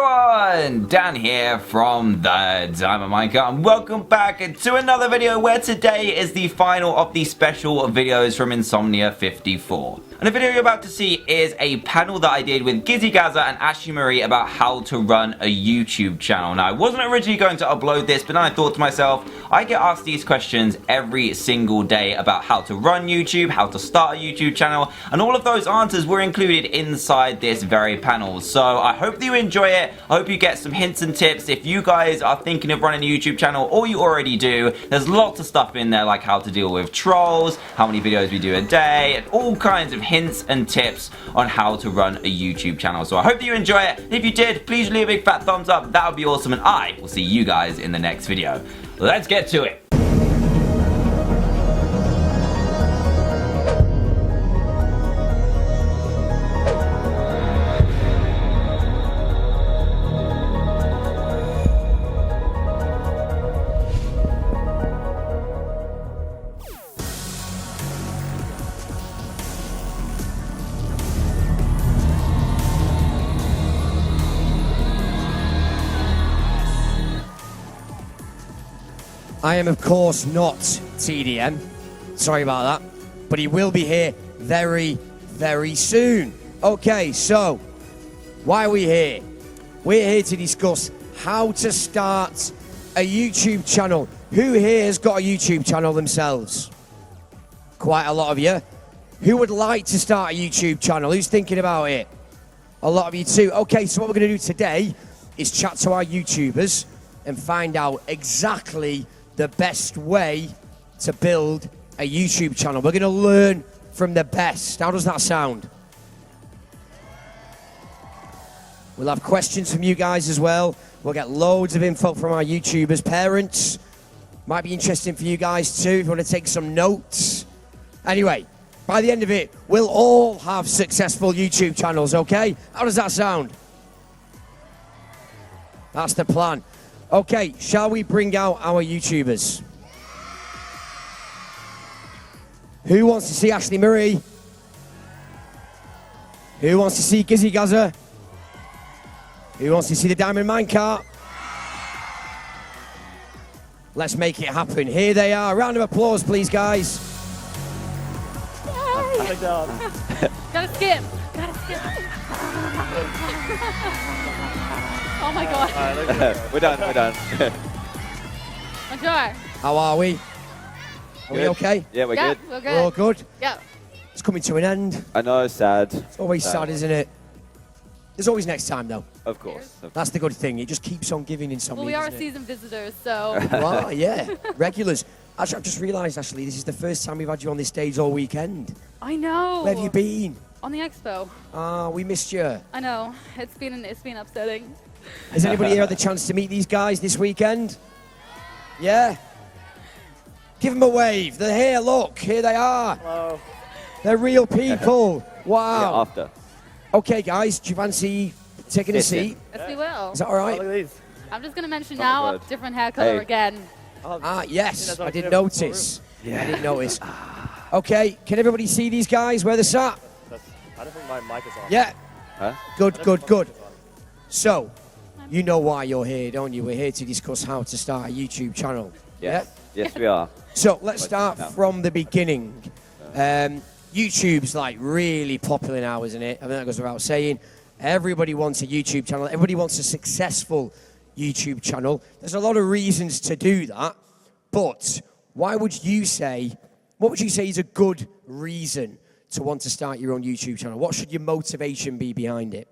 everyone! Dan here from TheDiamondMinecart, and welcome back to another video where today is the final of the special videos from Insomnia 54. And the video you're about to see is a panel that I did with GizzyGazza and AshleyMariee about how to run a YouTube channel. Now, I wasn't originally going to upload this, but then I thought to myself, I get asked these questions every single day about how to run YouTube, how to start a YouTube channel, and all of those answers were included inside this very panel. So I hope that you enjoy it. I hope you get some hints and tips. If you guys are thinking of running a YouTube channel, or you already do, there's lots of stuff in there like how to deal with trolls, how many videos we do a day, and all kinds of hints and tips on how to run a YouTube channel. So I hope that you enjoy it. If you did, please leave a big fat thumbs up. That would be awesome, and I will see you guys in the next video. Let's get to it. I am, of course, not TDM. Sorry about that. But he will be here very, very soon. Okay, so why are we here? We're here to discuss how to start a YouTube channel. Who here has got a YouTube channel themselves? Quite a lot of you. Who would like to start a YouTube channel? Who's thinking about it? A lot of you too. Okay, so what we're going to do today is chat to our YouTubers and find out exactly the best way to build a YouTube channel. We're going to learn from the best. How does that sound? We'll have questions from you guys as well. We'll get loads of info from our YouTubers. Parents, might be interesting for you guys too if you want to take some notes. Anyway, by the end of it, we'll all have successful YouTube channels, okay? How does that sound? That's the plan. Okay, shall we bring out our YouTubers? Who wants to see AshleyMariee? Who wants to see GizzyGazza? Who wants to see TheDiamondMinecart? Let's make it happen. Here they are. Round of applause, please, guys. Gotta skip. Gotta skip. Oh my god. We're done. Enjoy. How are we? Are we okay? Yeah, we're good. We're good. We're all good? Yeah. It's coming to an end. I know, sad. It's always sad, isn't it? There's always next time, though. Of course. That's the good thing. It just keeps on giving in some Well, we are season visitors, so. Wow, yeah. Regulars. Actually, I've just realised, Ashley, this is the first time we've had you on this stage all weekend. I know. Where have you been? On the expo. Ah, we missed you. I know. It's been upsetting. Has anybody here had the chance to meet these guys this weekend? Yeah? Give them a wave. They're here, look. Here they are. Hello. They're real people. Wow. Yeah, after. Okay, guys, do you fancy taking a seat? Yes, we will. Is that all Oh, right? look at these. I'm just going to mention Oh, now, God. different hair color Hey. again. Ah, yes. Yeah, I did that's notice. I did notice. Okay, can everybody see these guys where they're sat? I don't think my mic is on. Yeah. Huh? Good. So, you know why you're here, don't you? We're here to discuss how to start a YouTube channel. Yes. Yes, we are. So, let's start from the beginning. YouTube's like really popular now, isn't it? I think that goes without saying. Everybody wants a YouTube channel. Everybody wants a successful YouTube channel. There's a lot of reasons to do that. But what would you say is a good reason to want to start your own YouTube channel? What should your motivation be behind it?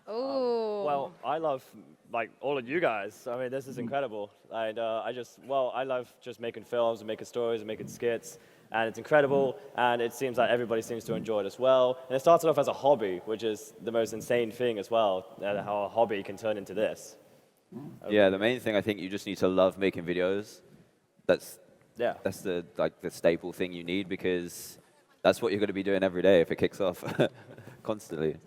Oh. Well, I love like all of you guys. I mean, this is incredible. And I love just making films and making stories and making skits. And it's incredible, and it seems like everybody seems to enjoy it as well. And it started off as a hobby, which is the most insane thing as well, how a hobby can turn into this. Yeah, the main thing, I think you just need to love making videos. That's the staple thing you need, because that's what you're going to be doing every day if it kicks off constantly.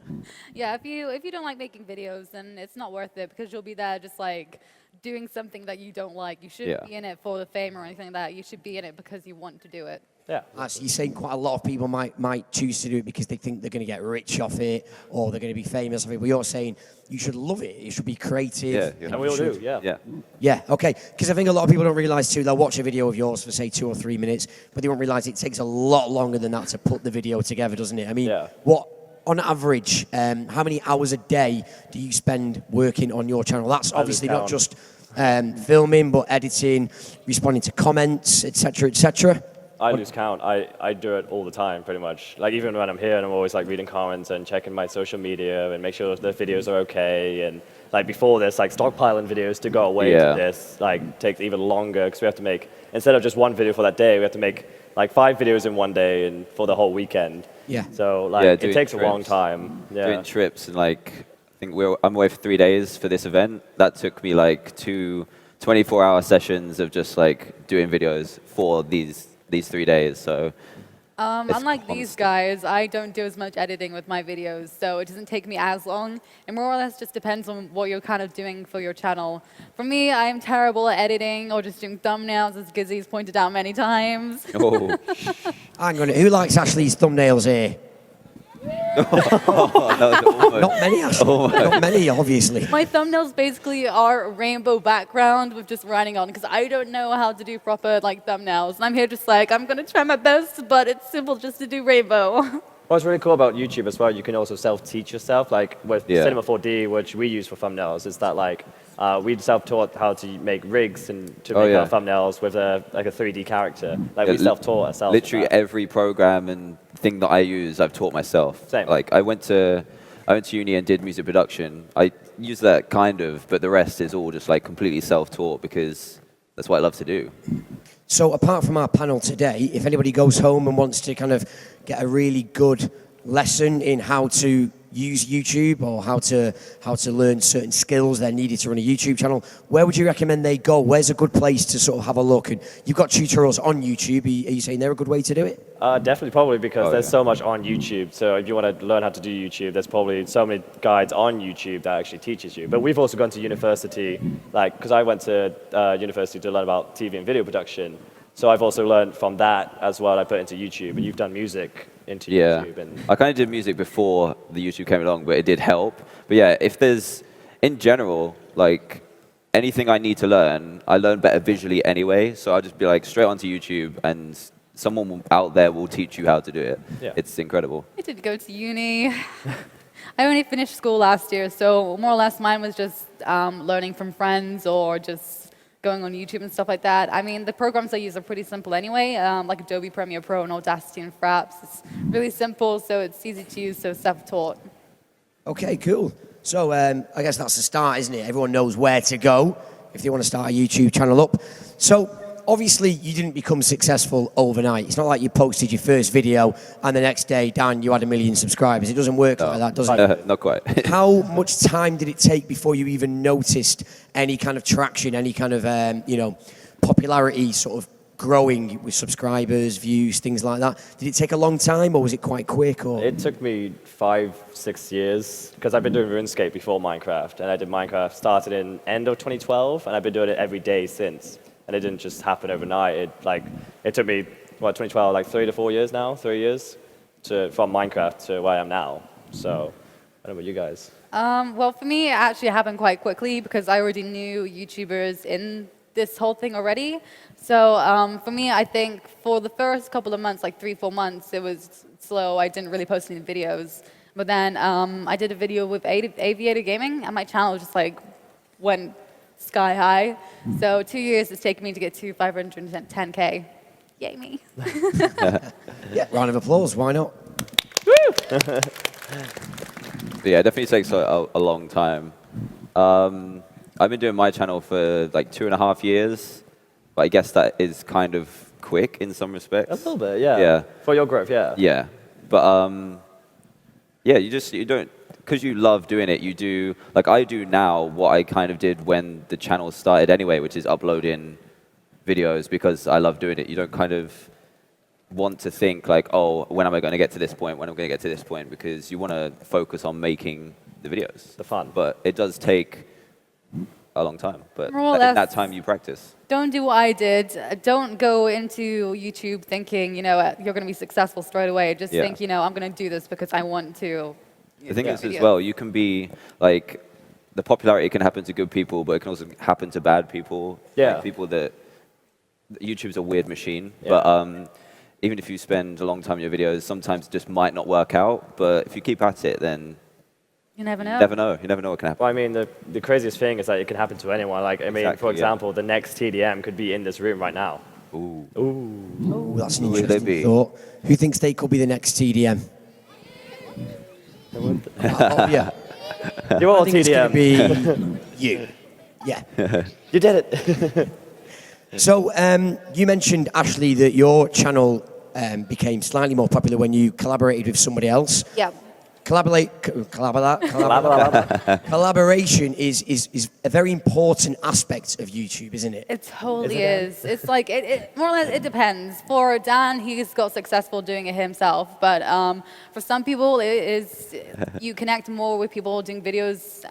Yeah, if you don't like making videos, then it's not worth it, because you'll be there just like doing something that you don't like. You shouldn't be in it for the fame or anything like that. You should be in it because you want to do it. Yeah. So you're saying quite a lot of people might choose to do it because they think they're going to get rich off it or they're going to be famous off it. But you're saying you should love it. It should be creative. Yeah, And we all do, yeah. Yeah, okay. Because I think a lot of people don't realise too, they'll watch a video of yours for say 2 or 3 minutes, but they won't realise it takes a lot longer than that to put the video together, doesn't it? I mean, what, on average, how many hours a day do you spend working on your channel? That's obviously not just filming, but editing, responding to comments, etc., etc. I lose count. I do it all the time, pretty much. Like even when I'm here, and I'm always like reading comments and checking my social media and make sure the videos are okay. And like before this, like stockpiling videos to go away to this like takes even longer because we have to make, instead of just one video for that day, we have to make like 5 videos in one day and for the whole weekend. Yeah. So like it takes a long time. Yeah. Doing trips and like I think I'm away for 3 days for this event. That took me like 2 24-hour sessions of just like doing videos for these 3 days. So unlike these guys, I don't do as much editing with my videos, so it doesn't take me as long. It more or less just depends on what you're kind of doing for your channel. For me, I'm terrible at editing or just doing thumbnails, as Gizzy's pointed out many times. Oh. Hang on, who likes Ashley's thumbnails here? Not many, Ashley. Not many, obviously. My thumbnails basically are a rainbow background with just writing on, because I don't know how to do proper like thumbnails. And I'm here just like, I'm going to try my best, but it's simple just to do rainbow. What's really cool about YouTube as well, you can also self-teach yourself. Like with Cinema 4D, which we use for thumbnails, is that like we self-taught how to make rigs and to make our thumbnails with a 3D character. Like we self-taught ourselves. Literally every program and thing that I use, I've taught myself. Same. Like I went to uni and did music production. I use that kind of, but the rest is all just like completely self-taught because that's what I love to do. So apart from our panel today, if anybody goes home and wants to kind of get a really good lesson in how to use YouTube or how to learn certain skills they're needed to run a YouTube channel, where would you recommend they go? Where's a good place to sort of have a look? And you've got tutorials on YouTube. Are you saying they're a good way to do it? Definitely, probably, because there's so much on YouTube. So if you want to learn how to do YouTube, there's probably so many guides on YouTube that actually teaches you. But we've also gone to university, like, because I went to university to learn about TV and video production. So I've also learned from that as well. I put into YouTube, and you've done music into YouTube. And I kind of did music before the YouTube came along, but it did help. But yeah, if there's, in general, like anything I need to learn, I learn better visually anyway. So I'll just be like straight onto YouTube, and someone out there will teach you how to do it. Yeah. It's incredible. I did go to uni. I only finished school last year, so more or less mine was just learning from friends or just going on YouTube and stuff like that. I mean, the programs I use are pretty simple anyway, like Adobe Premiere Pro and Audacity and Fraps. It's really simple, so it's easy to use, so self-taught. Okay, cool. So I guess that's the start, isn't it? Everyone knows where to go if they want to start a YouTube channel up. So obviously, you didn't become successful overnight. It's not like you posted your first video and the next day, Dan, you had 1 million subscribers. It doesn't work like that, does it? Not quite. How much time did it take before you even noticed any kind of traction, any kind of, popularity sort of growing with subscribers, views, things like that? Did it take a long time, or was it quite quick? Or it took me 5-6 years, because I've been doing RuneScape before Minecraft, and I did Minecraft, started in end of 2012, and I've been doing it every day since. And it didn't just happen overnight. It took me, 2012, like 3 to 4 years now, 3 years, from Minecraft to where I am now. So, I don't know about you guys. Well, for me, it actually happened quite quickly because I already knew YouTubers in this whole thing already. So for me, I think for the first couple of months, like 3-4 months, it was slow. I didn't really post any videos. But then I did a video with Aviator Gaming, and my channel just like went sky high. So 2 years it's taken me to get to 510K. Yay me. yeah, round of applause, why not? Yeah, it definitely takes a long time. I've been doing my channel for like 2.5 years, but I guess that is kind of quick in some respects. A little bit, yeah. Yeah. For your growth, yeah. Yeah, but yeah, you don't, because you love doing it, you do, like I do now what I kind of did when the channel started anyway, which is uploading videos because I love doing it. You don't kind of want to think like, oh, when am I going to get to this point, when am I going to get to this point, because you want to focus on making the videos. The fun. But it does take a long time. But More or in less. that time, you practice. Don't do what I did. Don't go into YouTube thinking, you're going to be successful straight away. Just think, I'm going to do this because I want to. The thing is, as well, you can be like, the popularity can happen to good people, but it can also happen to bad people. Yeah. Like people that YouTube's a weird machine, but even if you spend a long time in your videos, sometimes it just might not work out. But if you keep at it, then You never know. you never know. You never know what can happen. Well, I mean, the craziest thing is that it can happen to anyone. Like, I mean, Exactly, for example, the next TDM could be in this room right now. Ooh. Ooh, that's an Who would they interesting be? thought. Who thinks they could be the next TDM? Yeah. You're all I think it's going TDM. to be you. Yeah. You did it. So you mentioned, Ashley, that your channel became slightly more popular when you collaborated with somebody else. Yeah. Collaboration is a very important aspect of YouTube, isn't it? It totally is. It's like, it more or less, it depends. For Dan, he's got successful doing it himself. But for some people, you connect more with people doing videos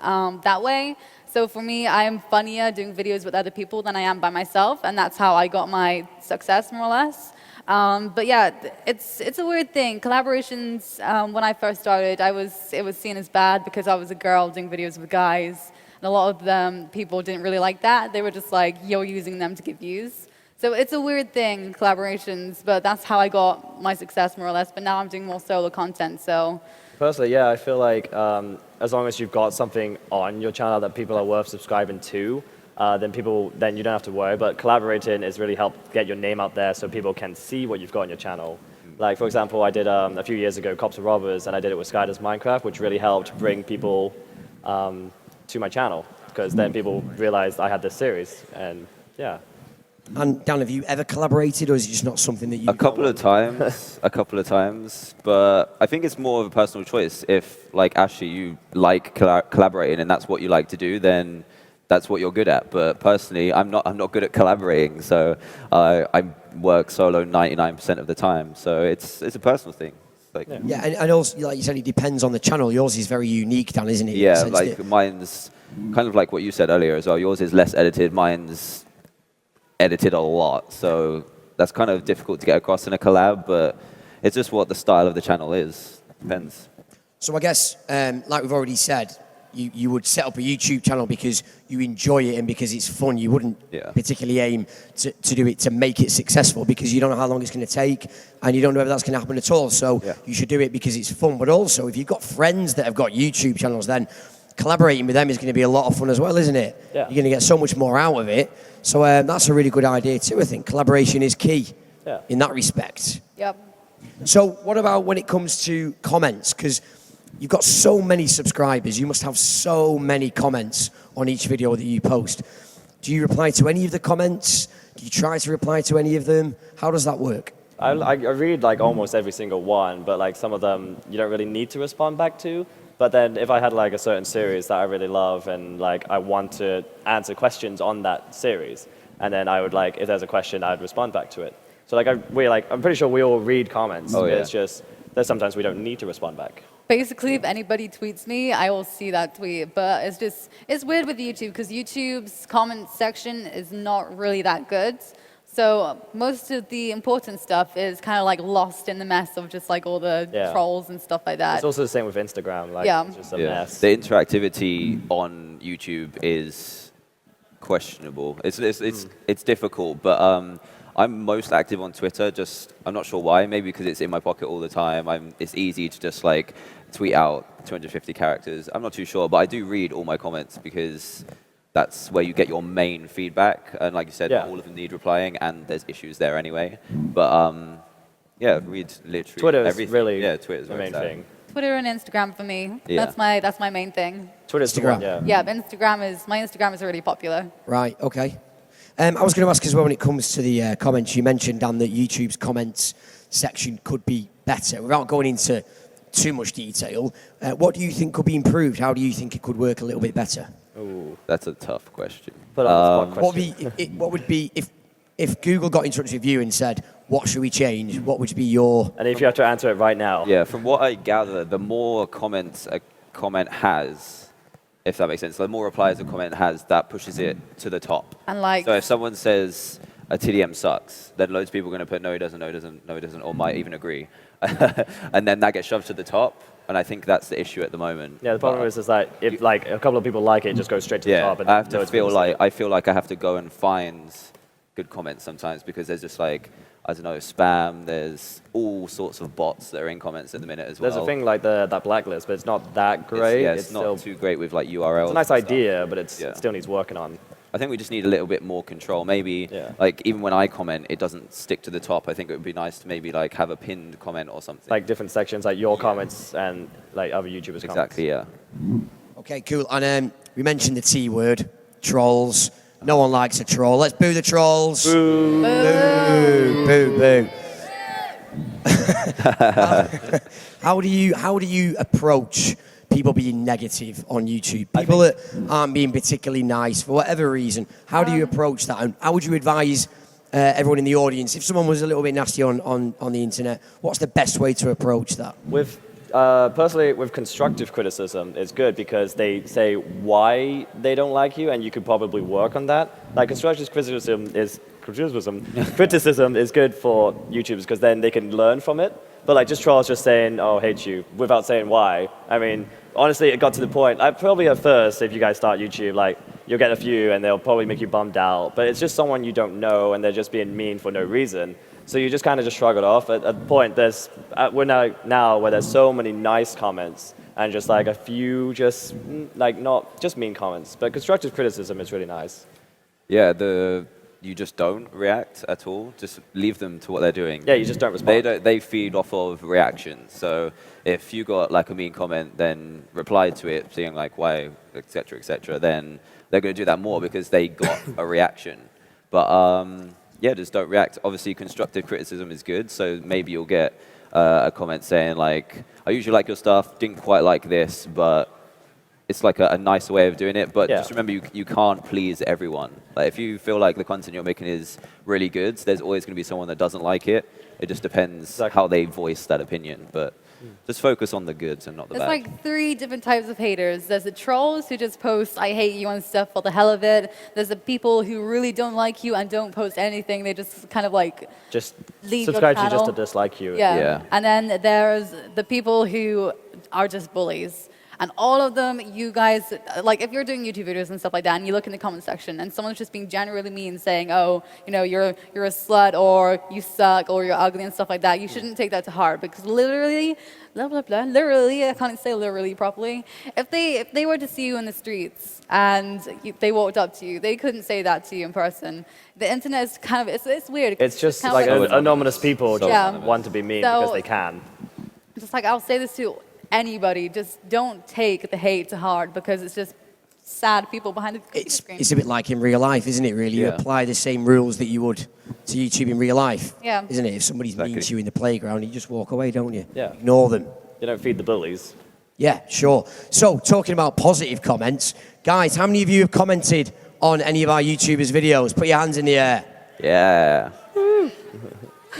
that way. So for me, I am funnier doing videos with other people than I am by myself. And that's how I got my success, more or less. But yeah, it's a weird thing. Collaborations, when I first started, it was seen as bad because I was a girl doing videos with guys. And a lot of them, people didn't really like that. They were just like, you're using them to get views. So it's a weird thing, collaborations, but that's how I got my success, more or less. But now I'm doing more solo content, so. Personally, yeah, I feel like as long as you've got something on your channel that people are worth subscribing to, then you don't have to worry. But collaborating has really helped get your name out there so people can see what you've got on your channel. Like, for example, I did a few years ago Cops and Robbers, and I did it with TheDiamondMinecart, which really helped bring people to my channel, because then people realized I had this series, and yeah. And Dan, have you ever collaborated, or is it just not something that you? A couple of times, but I think it's more of a personal choice. If, like Ashley, you like collaborating and that's what you like to do, then that's what you're good at. But personally, I'm not good at collaborating, so I work solo 99% of the time. So it's a personal thing. Like, yeah, and also, like you said, it depends on the channel. Yours is very unique, Dan, isn't it? yeah, like mine's kind of like what you said earlier as well. Yours is less edited. Mine's edited a lot, so that's kind of difficult to get across in a collab. But it's just what the style of the channel is. Depends. So I guess, like we've already said, you would set up a YouTube channel because you enjoy it and because it's fun. You wouldn't particularly aim to do it to make it successful, because you don't know how long it's going to take and you don't know whether that's going to happen at all. So you should do it because it's fun. But also, if you've got friends that have got YouTube channels, then collaborating with them is going to be a lot of fun as well, isn't it? Yeah. You're going to get so much more out of it. So that's a really good idea too, I think. Collaboration is key in that respect. Yep. So what about when it comes to comments? Because you've got so many subscribers. You must have so many comments on each video that you post. Do you reply to any of the comments? Do you try to reply to any of them? How does that work? I read like almost every single one, but like some of them you don't really need to respond back to. But then if I had like a certain series that I really love and like I want to answer questions on that series, and then I would like, if there's a question, I'd respond back to it. So like I'm pretty sure we all read comments. Oh, yeah. It's just that sometimes we don't need to respond back. Basically, if anybody tweets me, I will see that tweet. But it's weird with YouTube, because YouTube's comment section is not really that good. So most of the important stuff is kind of like lost in the mess of just like all the trolls and stuff like that. It's also the same with Instagram. Like, it's just a mess. The interactivity on YouTube is questionable. It's difficult, but I'm most active on Twitter. I'm not sure why. Maybe because it's in my pocket all the time. It's easy to just like tweet out 250 characters. I'm not too sure, but I do read all my comments because that's where you get your main feedback. And like you said, not all of them need replying, and there's issues there anyway. But read literally Twitter is everything. really Twitter's the main thing. Twitter and Instagram for me. Yeah. That's my main thing. Twitter's the one, yeah. Yeah, but my Instagram is really popular. Right, okay. I was going to ask as well, when it comes to the comments, you mentioned, Dan, that YouTube's comments section could be better. Without going into too much detail, what do you think could be improved? How do you think it could work a little bit better? Ooh, that's a tough question. What would be if Google got in touch with you and said, what should we change? What would be your... And if you have to answer it right now. Yeah, from what I gather, the more comments a comment has, if that makes sense. The more replies a comment has, that pushes it to the top. And like, So if someone says a TDM sucks, then loads of people are going to put no, he doesn't, no, he doesn't, no, he doesn't, or might even agree. And then that gets shoved to the top. And I think that's the issue at the moment. Yeah, the problem is that if like a couple of people like it, it just goes straight to the top. And I have to feel like I have to go and find good comments sometimes because there's just like, I don't know, spam. There's all sorts of bots that are in comments at the minute as well. There's a thing like that blacklist, but it's not that great. It's not still, too great with like URLs. It's a nice idea, but it still needs working on. I think we just need a little bit more control. Maybe, like, even when I comment, it doesn't stick to the top. I think it would be nice to maybe, like, have a pinned comment or something. Like different sections, like your comments and, like, other YouTubers' Exactly, comments. yeah. Okay, cool. And we mentioned the T word, trolls. No one likes a troll. Let's boo the trolls. Boo. Boo, boo, boo. How do you approach people being negative on YouTube? People that aren't being particularly nice for whatever reason. How do you approach that? And how would you advise everyone in the audience, if someone was a little bit nasty on the internet, what's the best way to approach that? Personally, with constructive criticism, it's good because they say why they don't like you, and you could probably work on that. Like constructive criticism is good for YouTubers because then they can learn from it. But like just trolls just saying, "Oh, hate you," without saying why. I mean, honestly, it got to the point. Probably at first, if you guys start YouTube, like you'll get a few, and they'll probably make you bummed out. But it's just someone you don't know, and they're just being mean for no reason. So you just kind of just shrug it off. At a point, we're now where there's so many nice comments and just like a few just like not just mean comments, but constructive criticism is really nice. Yeah, you just don't react at all. Just leave them to what they're doing. Yeah, you just don't respond. They feed off of reactions. So if you got like a mean comment, then reply to it, saying like why, etc., then they're going to do that more because they got a reaction. But yeah, just don't react. Obviously, constructive criticism is good. So maybe you'll get a comment saying like, I usually like your stuff, didn't quite like this, but it's like a nicer way of doing it. But just remember, you can't please everyone. Like if you feel like the content you're making is really good, there's always going to be someone that doesn't like it. It just depends how they voice that opinion. But just focus on the goods and not the bad. There's like 3 different types of haters. There's the trolls who just post, I hate you and stuff for the hell of it. There's the people who really don't like you and don't post anything. They just kind of like just leave subscribe your to you just channel. to dislike you. Yeah. And then there's the people who are just bullies. And all of them, you guys, like if you're doing YouTube videos and stuff like that, and you look in the comment section, and someone's just being generally mean, saying, "Oh, you know, you're a slut, or you suck, or you're ugly," and stuff like that, you shouldn't take that to heart because literally, blah blah blah, literally, I can't say literally properly. If they were to see you in the streets and they walked up to you, they couldn't say that to you in person. The internet is kind of it's weird. It's just kind like of anonymous people just Yeah. want to be mean So- because they can. Just like I'll say this to anybody, just don't take the hate to heart because it's just sad people behind the computer screen. It's a bit like in real life, isn't it, really? You apply the same rules that you would to YouTube in real life, isn't it? If somebody's mean to you in the playground, you just walk away, don't you? Yeah. Ignore them. You don't feed the bullies. Yeah, sure. So, talking about positive comments, guys, how many of you have commented on any of our YouTubers' videos? Put your hands in the air. Yeah.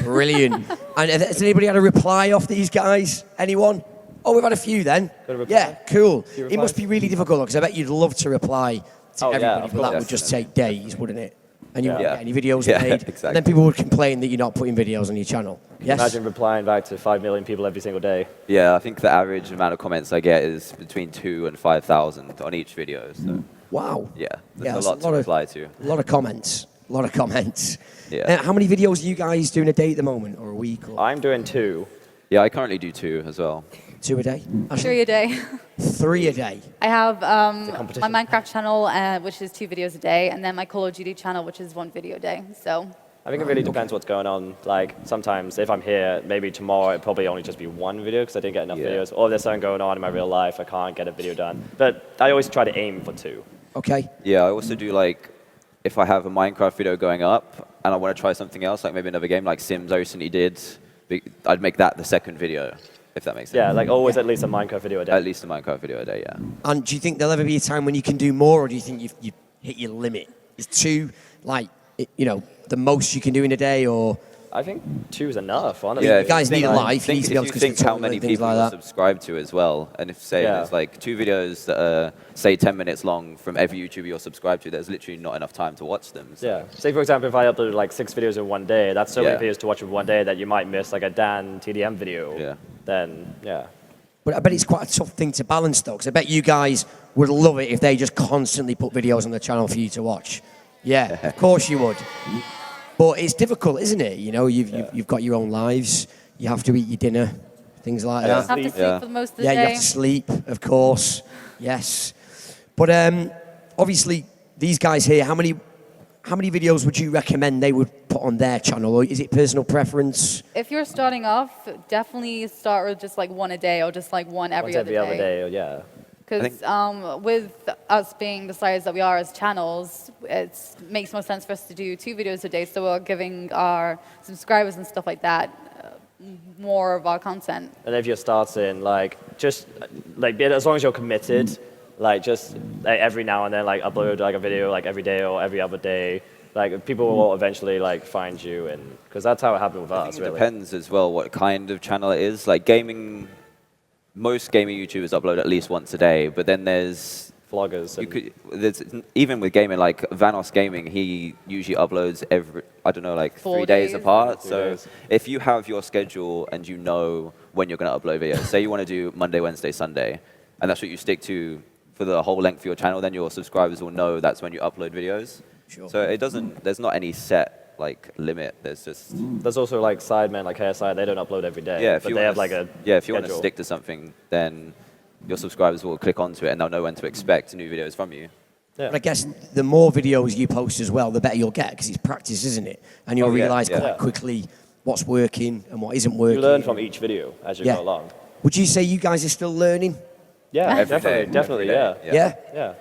Brilliant. And has anybody had a reply off these guys? Anyone? Oh, we've had a few then. Yeah, cool. It must be really difficult because I bet you'd love to reply to everybody, but that would just take days, wouldn't it? And you wouldn't get any videos made. Exactly. And then people would complain that you're not putting videos on your channel. Yes? Imagine replying back to 5 million people every single day. Yeah, I think the average amount of comments I get is between 2,000 and 5,000 on each video. So. Wow. Yeah, there's a lot to reply to. A lot of comments. A lot of comments. Yeah. How many videos are you guys doing a day at the moment, or a week? Or I'm doing 2. Yeah, I currently do 2 as well. 2 a day? 3 a day. 3 a day. I have my competition. Minecraft channel, which is 2 videos a day, and then my Call of Duty channel, which is 1 video a day. So. I think it really depends what's going on. Like sometimes if I'm here, maybe tomorrow it'd probably only just be 1 video because I didn't get enough videos. Or there's something going on in my real life, I can't get a video done. But I always try to aim for 2. Okay. Yeah, I also do like, if I have a Minecraft video going up and I want to try something else, like maybe another game like Sims I recently did, I'd make that the second video, if that makes sense. Yeah, like always at least a Minecraft video a day. At least a Minecraft video a day, yeah. And do you think there'll ever be a time when you can do more, or do you think you've hit your limit? Is 2, like, the most you can do in a day, or I think 2 is enough, honestly. Yeah, You guys need a life. You need If to be able you to think how control many things people like are that. subscribed to as well, and if say there's like 2 videos that are say 10 minutes long from every YouTuber you're subscribed to, there's literally not enough time to watch them. So. Yeah. Say, for example, if I uploaded like 6 videos in one day, that's so many videos to watch in one day that you might miss like a DanTDM video. Yeah. Then, yeah. But I bet it's quite a tough thing to balance, though, because I bet you guys would love it if they just constantly put videos on the channel for you to watch. Yeah, of course you would. But it's difficult, isn't it? You know, you've got your own lives. You have to eat your dinner, things like You that. have to sleep for most of the Yeah, day. you have to sleep, of course. Yes. But obviously, these guys here, how many videos would you recommend they would put on their channel? Or is it personal preference? If you're starting off, definitely start with just like 1 a day or just like one every Once other every day. other day, yeah. Because with us being the size that we are as channels, it makes more sense for us to do 2 videos a day, so we're giving our subscribers and stuff like that more of our content. And if you're starting, like, just, like, as long as you're committed, like, just like, every now and then, like, upload, like, a video, like, every day or every other day, like, people will eventually, like, find you, and because that's how it happened with us, It really. depends as well what kind of channel it is. Like gaming, most gaming YouTubers upload at least once a day, but then there's vloggers. There's even with gaming, like Vanos Gaming, he usually uploads every, I don't know, like 4 3 days days. apart. 3 So days. if you have your schedule and you know when you're going to upload videos, say you want to do Monday, Wednesday, Sunday, and that's what you stick to for the whole length of your channel, then your subscribers will know that's when you upload videos. Sure. So it doesn't, there's not any set like limit. There's just There's also like sidemen like KSI, they don't upload every day. if but you they wanna have like a if you want to schedule. stick to something, then your subscribers will click onto it and they'll know when to expect new videos from you. Yeah. But I guess the more videos you post as well, the better you'll get, because it's practice, isn't it? And you'll realise quite quickly what's working and what isn't working. You learn from each video as you go along. Would you say you guys are still learning? Yeah, Every day, definitely, every day, Yeah? Yeah.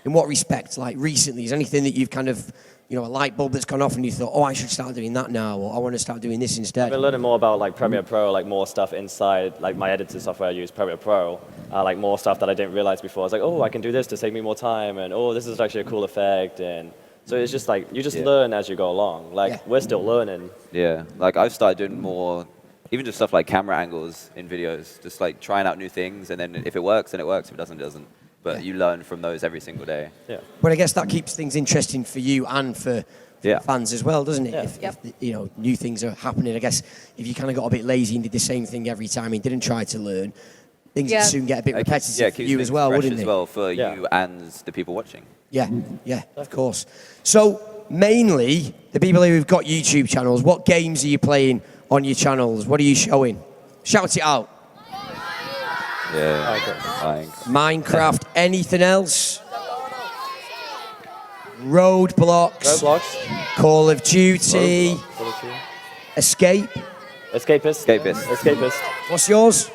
In what respect? Like recently, is anything that you've kind of, you know, a light bulb that's gone off and you thought, oh, I should start doing that now, or I want to start doing this instead? I've been learning more about like Premiere Pro, like more stuff inside, like my editing software I use, Premiere Pro, like more stuff that I didn't realize before. I was like, oh, I can do this to save me more time, and oh, this is actually a cool effect, and so it's just like, you just learn as you go along. Like, we're still learning. Yeah, like I've started doing more, even just stuff like camera angles in videos, just like trying out new things, and then if it works, then it works, if it doesn't, it doesn't. But you learn from those every single day. Yeah. But I guess that keeps things interesting for you and for fans as well, doesn't it? Yeah. If you know, new things are happening. I guess if you kind of got a bit lazy and did the same thing every time and didn't try to learn, things would soon get a bit repetitive for you as well, wouldn't as they? well for you and the people watching. Yeah, of course. So mainly, the people who've got YouTube channels, what games are you playing on your channels? What are you showing? Shout it out. Yeah. Minecraft. Anything else? Roadblocks. Call of Duty. Escape. Escapist. What's yours?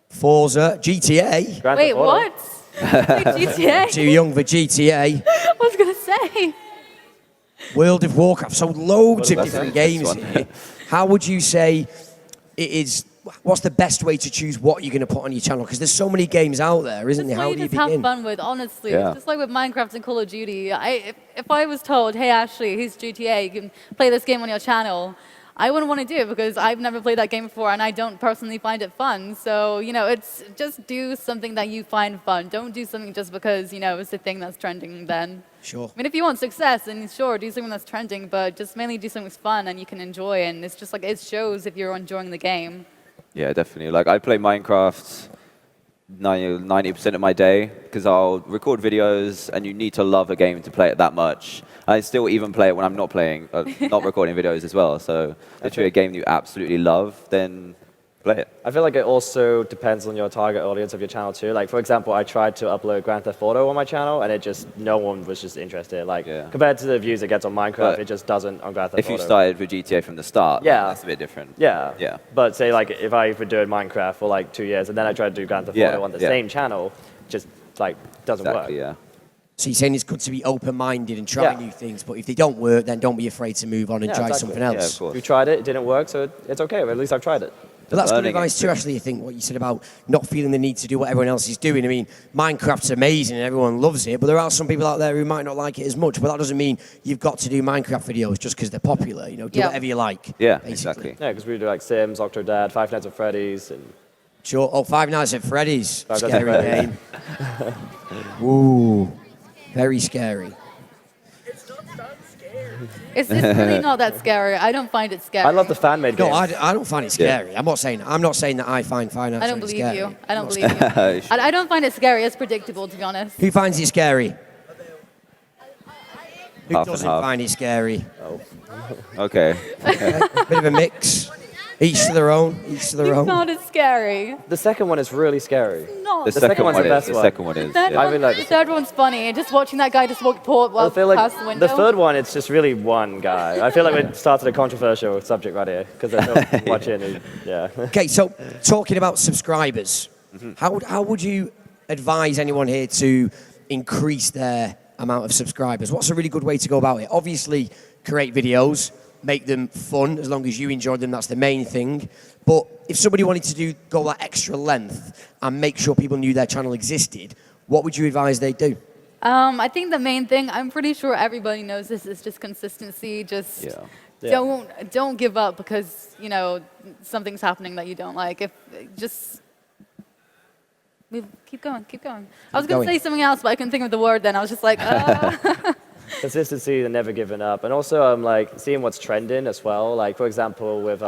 Forza. GTA. Wait, what? Wait, GTA? Too young for GTA. I was going to say. World of Warcraft. So loads of different games here. How would you say it is? What's the best way to choose what you're going to put on your channel? Because there's so many games out there, isn't there? How How do you just have begin? fun with, honestly. Yeah. It's just like with Minecraft and Call of Duty. If I was told, hey, Ashley, here's GTA, you can play this game on your channel, I wouldn't want to do it because I've never played that game before and I don't personally find it fun. So, you know, it's just do something that you find fun. Don't do something just because, you know, it's the thing that's trending then. Sure. I mean, if you want success, then sure, do something that's trending, but just mainly do something that's fun and you can enjoy. And it's just like, it shows if you're enjoying the game. Yeah, definitely. Like I play Minecraft 90% of my day because I'll record videos and you need to love a game to play it that much. I still even play it when I'm not playing, not recording videos as well. So literally a game you absolutely love, then play it. I feel like it also depends on your target audience of your channel too. Like, for example, I tried to upload Grand Theft Auto on my channel and it just, no one was just interested. Like, compared to the views it gets on Minecraft, But it just doesn't on Grand Theft If Auto. you started with GTA from the start, then that's a bit different. Yeah. But say like, if I were doing Minecraft for like 2 years and then I tried to do Grand Theft Auto on the same channel, just like, doesn't work. Yeah. So you're saying it's good to be open-minded and try new things, but if they don't work, then don't be afraid to move on and try something else. We tried it, it didn't work, so it's okay. At least I've tried it. But that's good Learning advice too, Ashley, I think, what you said about not feeling the need to do what everyone else is doing. I mean, Minecraft's amazing and everyone loves it, but there are some people out there who might not like it as much, but that doesn't mean you've got to do Minecraft videos just because they're popular, you know, do whatever you like. Yeah, basically. exactly. Yeah, because we do like Sims, Octodad, Five Nights at Freddy's, and Sure. Oh, Five Nights at Freddy's. Five Nights at Scary game. Ooh, very scary. It's really not that scary. I don't find it scary. I love the fan-made No, games. I don't find it scary. I'm not saying that I find Five Nights I don't at believe scary. you. I don't believe you. I don't find it scary. It's predictable, to be honest. Who finds it scary? Who Half and doesn't half. find it scary? Okay. Bit of a mix. Each to their own. Each to their You own. found it scary. The second one is really scary. No. The second second one's one the is. best The one. second one is. Third Yeah. I one, really like the the third one's funny. Just watching that guy just walk I feel like past the window. the third one, it's just really one guy. I feel like we started a controversial subject right here because there's so much in it. Yeah. Okay, so talking about subscribers, how would you advise anyone here to increase their amount of subscribers? What's a really good way to go about it? Obviously, create videos, make them fun, as long as you enjoy them, that's the main thing. But if somebody wanted to go that extra length and make sure people knew their channel existed, what would you advise they do? I think the main thing, I'm pretty sure everybody knows this, is just consistency. Just don't give up because, you know, something's happening that you don't like. Keep going. I was going to say something else, but I couldn't think of the word then. I was just like, Consistency and never giving up. And also, I'm like seeing what's trending as well. Like, for example, with,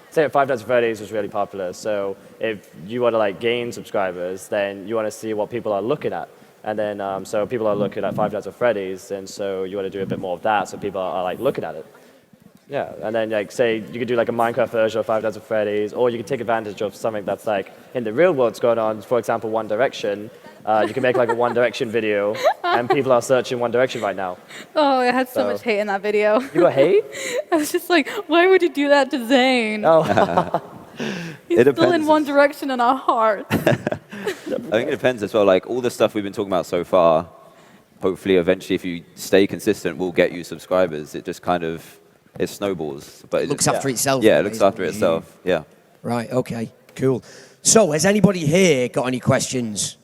say Five Nights at Freddy's was really popular. So if you want to like gain subscribers, then you want to see what people are looking at. And then, so people are looking at Five Nights at Freddy's, and so you want to do a bit more of that so people are like looking at it. Yeah, and then like say you could do like a Minecart version of Five Nights at Freddy's, or you could take advantage of something that's like in the real world's going on. For example, One Direction. You can make like a One Direction video, and people are searching One Direction right now. oh, I had so much hate in that video. You got hate? I was just like, why would you do that to Zayn? Oh. He's still in One Direction in our heart. I think it depends as well. Like all the stuff we've been talking about so far, hopefully eventually if you stay consistent will get you subscribers. It just kind of, it snowballs. But it Looks after itself. Yeah, it looks after itself. Yeah. Right, okay, cool. So has anybody here got any questions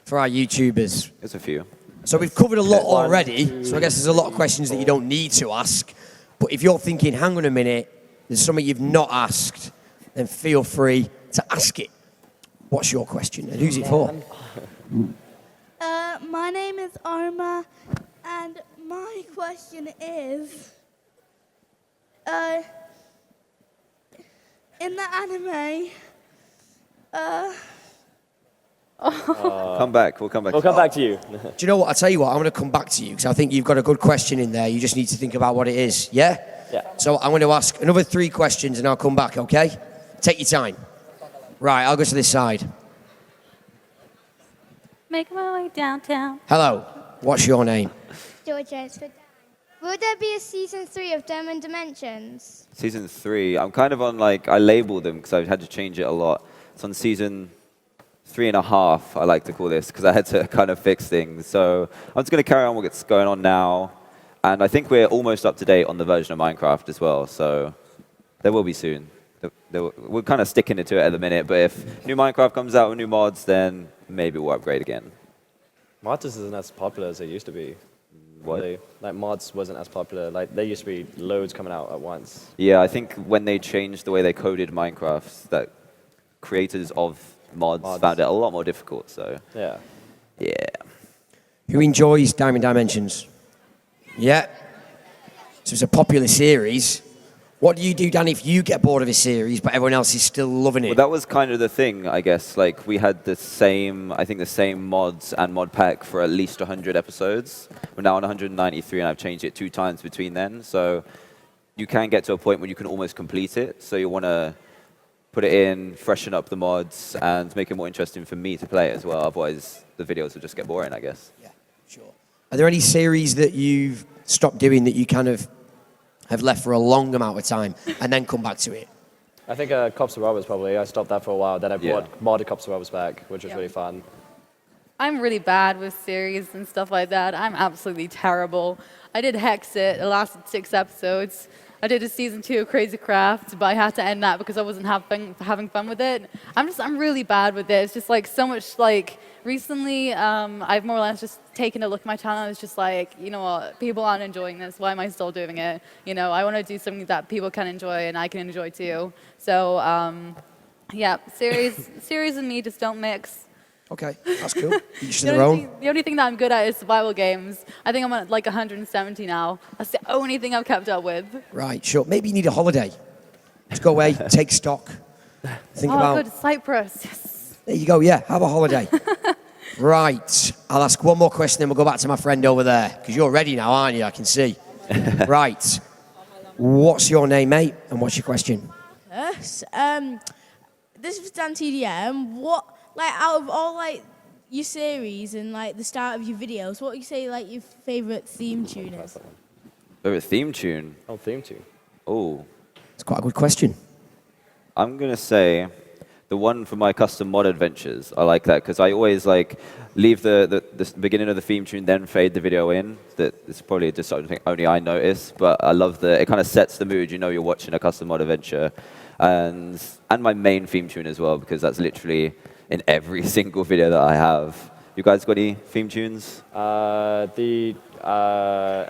for our YouTubers? There's a few. So we've covered a lot already, so I guess there's a lot of questions that you don't need to ask. But if you're thinking, hang on a minute, there's something you've not asked, then feel free to ask it. What's your question and who's it for? My name is Arma, and my question is, in the anime, Come back. We'll come back. We'll come back to you. Do you know what? I'll tell you what, I'm going to come back to you because I think you've got a good question in there. You just need to think about what it is, yeah? Yeah. So I'm going to ask another 3 questions and I'll come back, okay? Take your time. Right, I'll go to this side. Make my way downtown. Hello, what's your name? Georgia is for Dan. Will there be a season 3 of Diamond Dimensions? Season 3, I'm kind of on like, I label them because I've had to change it a lot. It's on season 3.5, I like to call this, because I had to kind of fix things. So I'm just going to carry on what's going on now. And I think we're almost up to date on the version of Minecraft as well. So there will be soon. We're kind of sticking it to it at the minute. But if new Minecraft comes out with new mods, then maybe we'll upgrade again. Mods isn't as popular as they used to be. What? Really. Like mods wasn't as popular. Like there used to be loads coming out at once. Yeah, I think when they changed the way they coded Minecraft, that creators of mods found it a lot more difficult. So Yeah. yeah. Who enjoys Diamond Dimensions? Yeah. So it's a popular series. What do you do, Dan, if you get bored of a series, but everyone else is still loving it? Well, that was kind of the thing, I guess. Like, we had the same mods and mod pack for at least 100 episodes. We're now on 193, and I've changed it 2 times between then. So you can get to a point where you can almost complete it. So you want to put it in, freshen up the mods, and make it more interesting for me to play it as well. Otherwise, the videos will just get boring, I guess. Yeah, sure. Are there any series that you've stopped doing that you kind of have left for a long amount of time and then come back to it? I think Cops and Robbers probably. I stopped that for a while. Then I modded Cops and Robbers back, which was really fun. I'm really bad with series and stuff like that. I'm absolutely terrible. I did Hexit. It lasted 6 episodes. I did a season 2 of Crazy Craft, but I had to end that because I wasn't having fun with it. I'm really bad with it. It's just like so much like recently I've more or less just taken a look at my channel. It's just like, you know what, people aren't enjoying this. Why am I still doing it? You know, I want to do something that people can enjoy and I can enjoy too. So yeah, series and me just don't mix. Okay, that's cool. Each to their own. The only thing that I'm good at is survival games. I think I'm at like 170 now. That's the only thing I've kept up with. Right, sure. Maybe you need a holiday. Just go away, take stock. Think about. Good, Cyprus. Yes. There you go, yeah, have a holiday. Right, I'll ask one more question, then we'll go back to my friend over there. Because you're ready now, aren't you? I can see. Right. What's your name, mate? And what's your question? Yes. This is DanTDM. What, like, out of all, like, your series and, like, the start of your videos, what would you say, like, your favourite theme tune is? Favorite theme tune? Oh, theme tune. Oh. It's quite a good question. I'm going to say the one for my custom mod adventures. I like that because I always like leave the beginning of the theme tune, then fade the video in. It's probably just something only I notice, but I love it kind of sets the mood. You know you're watching a custom mod adventure. And my main theme tune as well, because that's literally in every single video that I have. You guys got any theme tunes? The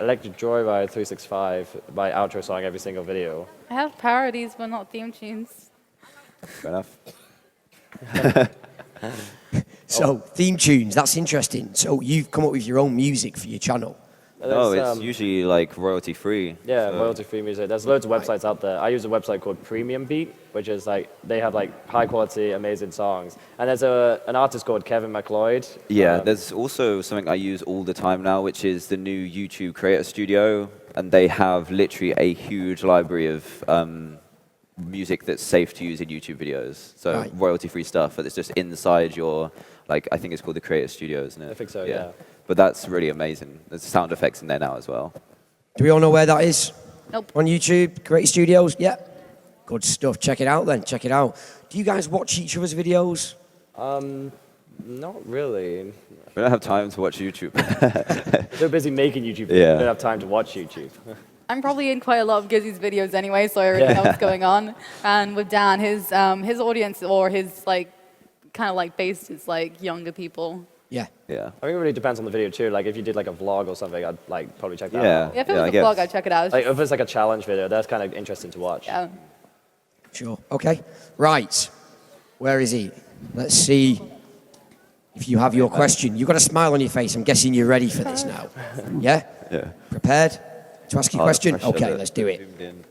Electric Joyride 365, my outro song every single video. I have parodies, but not theme tunes. Fair enough. So, theme tunes, that's interesting. So, you've come up with your own music for your channel. No, it's usually like royalty free. Yeah, royalty free music. There's loads of websites out there. I use a website called Premium Beat, which is like, they have like high quality, amazing songs. And there's an artist called Kevin MacLeod. Yeah, there's also something I use all the time now, which is the new YouTube Creator Studio. And they have literally a huge library of music that's safe to use in YouTube videos. So royalty free stuff, but it's just inside your, like, I think it's called the Creator Studio, isn't it? I think so, yeah. But that's really amazing. There's sound effects in there now as well. Do we all know where that is? Nope. On YouTube, Creative Studios? Yeah. Good stuff. Check it out then. Check it out. Do you guys watch each other's videos? Not really. We don't have time to watch YouTube. They're busy making YouTube. Yeah. We don't have time to watch YouTube. I'm probably in quite a lot of Gizzy's videos anyway, so I already know what's going on. And with Dan, his audience or his like kind of like base is like younger people. Yeah. Yeah. I think it really depends on the video too. Like if you did like a vlog or something, I'd like probably check that Yeah. out. Yeah, if it was a vlog, I'd check it out. Like if it's like a challenge video, that's kind of interesting to watch. Yeah. Sure. Okay. Right. Where is he? Let's see if you have your question. You've got a smile on your face. I'm guessing you're ready for this now. Yeah? Yeah. Prepared to ask your question? pressure Okay, that let's do it. zoomed in.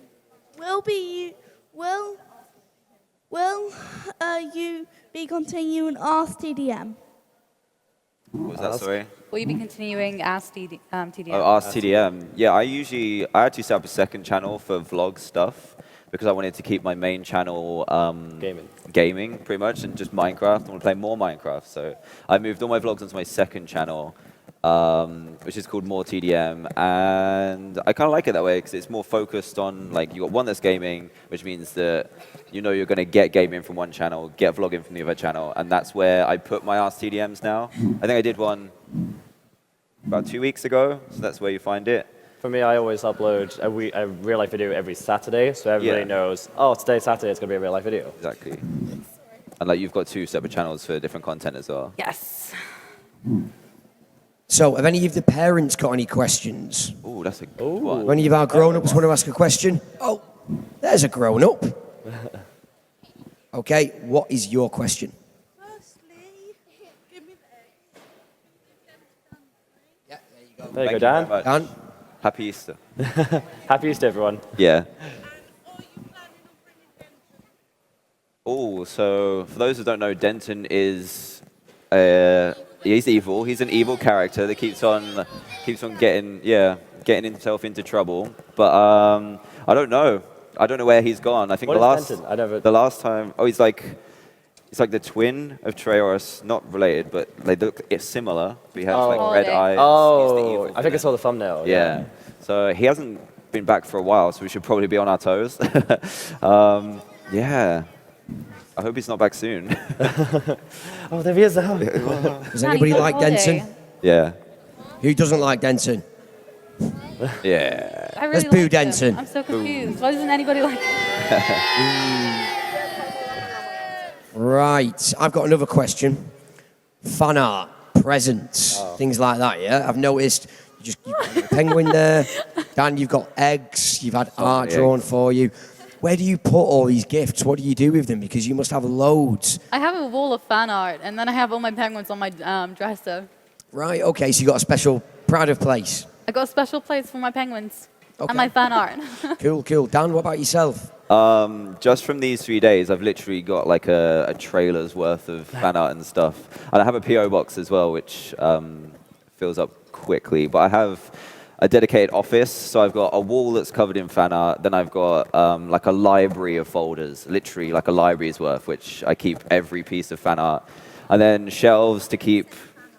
Will you be continuing AskTDM? What was that, sorry? Will you be continuing TDM? Oh, Ask TDM. Yeah, I actually set up a second channel for vlog stuff because I wanted to keep my main channel gaming pretty much, and just Minecraft. I want to play more Minecraft, so I moved all my vlogs onto my second channel, which is called More TDM, and I kind of like it that way because it's more focused on, like, you got one that's gaming, which means that you know you're going to get gaming from one channel, get vlogging from the other channel, and that's where I put my Ask TDMs now. I think I did one about 2 weeks ago, so that's where you find it. For me, I always upload a real life video every Saturday, so everybody knows, oh, today's Saturday, it's going to be a real life video. Exactly. And like you've got 2 separate channels for different content as well. Yes. So, have any of the parents got any questions? Oh, that's a good one. Have any of our grown-ups want to ask a question? Oh, there's a grown-up. Okay, what is your question? Firstly, give me Yeah, there you go. There you go, Thank Dan. very much. Dan? Happy Easter. Happy Easter, everyone. Yeah. Oh, so for those who don't know, Denton is he's evil. He's an evil character that keeps on getting himself into trouble. But I don't know. I don't know where he's gone. I think What is Denton? the last time. Oh, he's like the twin of Treoros, not related, but they look similar. We have like red eyes. He's the Oh, evil I think I saw the thumbnail. Yeah. So he hasn't been back for a while, so we should probably be on our toes. Yeah. I hope he's not back soon. Oh, there he is. Does anybody like Denton? Yeah. Who doesn't like Denton? Yeah. I really Let's boo like him. Denton. I'm so confused. Why doesn't anybody like him? Right, I've got another question. Fan art, presents, things like that, yeah? I've noticed you've got a penguin there. Dan, you've got eggs. You've had art drawn for you. Where do you put all these gifts? What do you do with them? Because you must have loads. I have a wall of fan art, and then I have all my penguins on my dresser. Right, okay, so you got a special pride of place. I got a special place for my penguins Okay. and my fan art. Cool, cool. Dan, what about yourself? Just from these 3 days, I've literally got like a trailer's worth of fan art and stuff. And I have a PO box as well, which fills up quickly. But I have a dedicated office, so I've got a wall that's covered in fan art. Then I've got like a library of folders, literally like a library's worth, which I keep every piece of fan art. And then shelves to keep,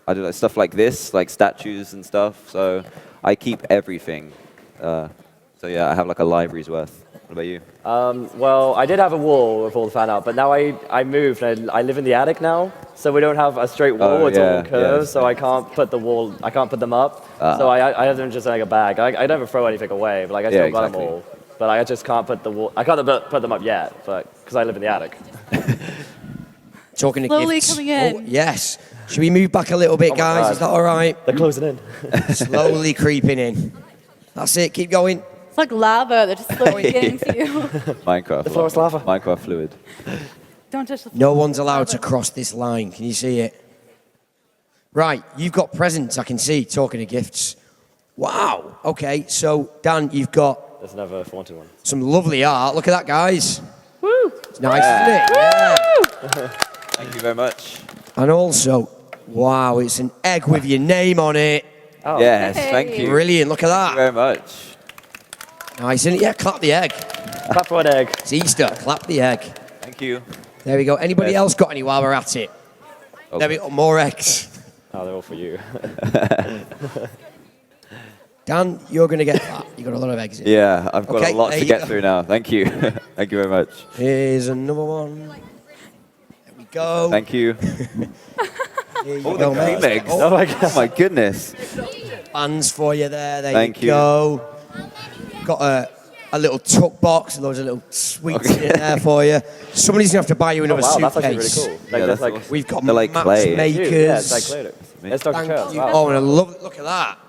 I don't know, stuff like this, like statues and stuff. So I keep everything. So yeah, I have like a library's worth. What about you? Well, I did have a wall with all the fan art, but now I moved and I live in the attic now, so we don't have a straight wall. It's all curves, so I can't put them up. So I have them just in like a bag. I never throw anything away, but like I still got them all. But I just can't put I can't put them up yet, but because I live in the attic. Talking to Slowly gifts. coming in. Oh, yes. Should we move back a little bit, guys? God. Is that all right? They're closing in. Slowly creeping in. That's it. Keep going. It's like lava. They're just slowly getting to you. Minecraft. The floor is lava. Minecraft fluid. Don't touch the floor. No one's allowed to cross this line. Can you see it? Right. You've got presents, I can see, talking to gifts. Wow. Okay. So, Dan, you've got There's another wanted one. some lovely art. Look at that, guys. Woo! It's nice, isn't it? Yeah. Thank you very much. And also, wow, it's an egg with your name on it. Oh. Yes, Hey. thank you. Brilliant. Look at Thank you that. very much. Nice, isn't it? Yeah, clap the egg. Clap for an egg. It's Easter. Clap the egg. Thank you. There we go. Anybody Yes. else got any while we're at it? Okay. There we go. More eggs. Oh, they're all for you. Dan, you're going to get that. You've got a lot of eggs in. Yeah, I've got Okay, a lot there to you get go. through now. Thank you. Thank you very much. Here's another one. There we go. Thank you. Here you Oh, go, the mate. cream eggs. Oh, Oh my goodness. bands for you there. There Thank you you. go. Got a little tuck box, loads of little sweets in there for you. Somebody's going to have to buy you Oh, another wow, that's actually suitcase. really cool. Like, Yeah, that's that's like, awesome. We've got They're like maps clay. makers. yeah, it's like Play-Doh. It's Dr. Thank Charles. you. Wow. Oh, and I love, look at that.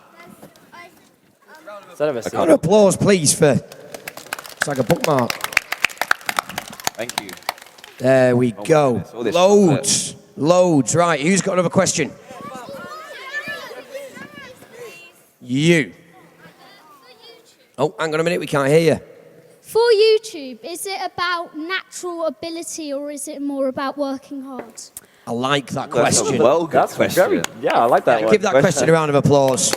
Instead of a Round of applause, please, for it's like a bookmark. Thank you. There we Oh my go. goodness, all this Loads. Loads. Right, who's got another question? You. Oh, hang on a minute, we can't hear you. For YouTube, is it about natural ability or is it more about working hard? I like that That's question. a well good That's question. very, yeah, I like that one. Give that question a round of applause.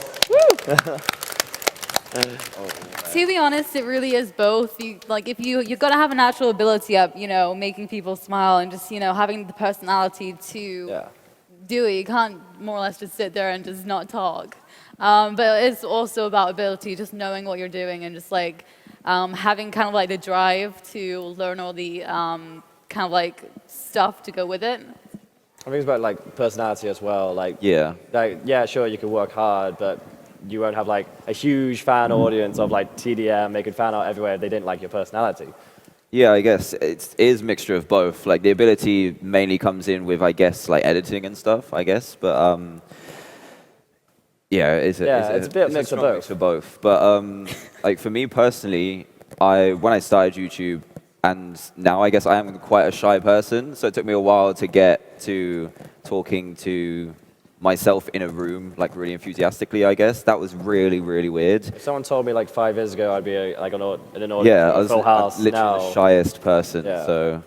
To be honest, it really is both. You've got to have a natural ability up, making people smile and just, having the personality to do it. You can't more or less just sit there and just not talk. But it's also about ability, just knowing what you're doing and just like having kind of like the drive to learn all the kind of like stuff to go with it. I think it's about like personality as well. Like, sure, you can work hard, but you won't have like a huge fan audience of like TDM making fan art everywhere if they didn't like your personality. Yeah, I guess it is a mixture of both. Like the ability mainly comes in with, I guess, like editing and stuff, I guess. But it's a bit mix of both. Mix of both. But like for me personally, when I started YouTube, and now I guess I am quite a shy person, so it took me a while to get to talking to myself in a room, like really enthusiastically, I guess. That was really, really weird. If someone told me like 5 years ago I'd be in an audience Yeah, I in was full house, literally the shyest person, Yeah. so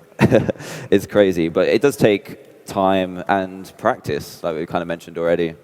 it's crazy. But it does take time and practice, like we kind of mentioned already.